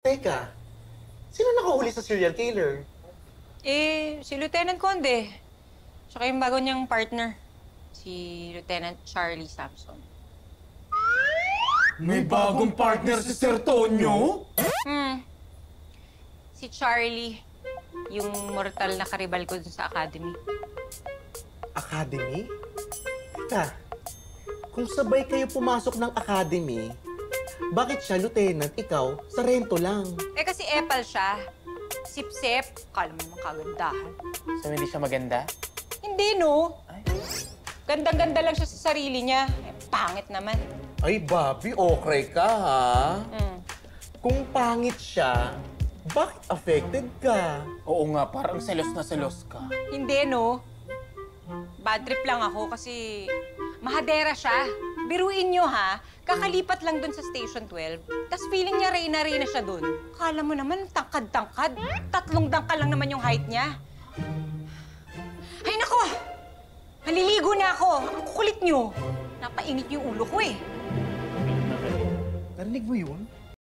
Teka, sino nakahuli sa serial killer? Si Lieutenant Conde. Tsaka yung bago niyang partner, si Lieutenant Charlie Sampson. May bagong partner si Sir Tonyo? Si Charlie, yung mortal na karibal ko dun sa academy. Academy? Teka, kung sabay kayo pumasok ng academy, bakit siya, Lieutenant, ikaw, sarento lang? Kasi epal siya. Sip-sip, kala mo naman kagandahan. So, hindi siya maganda? Hindi, no? Ay. Gandang-ganda lang siya sa sarili niya. Pangit naman. Ay, Bobby, okay ka, ha? Kung pangit siya, bakit affected ka? Oo nga, parang selos na selos ka. Hindi, no? Bad trip lang ako kasi mahadera siya. Biruin nyo, ha? Kakalipat lang dun sa Station 12. Tapos feeling niya reyna-reyna siya dun. Kala mo naman, tangkad-tangkad. 3 dangkal lang naman yung height niya. Ay, nako! Maliligo na ako. Ang kukulit nyo. Napainit yung ulo ko, eh. Narinig mo yun?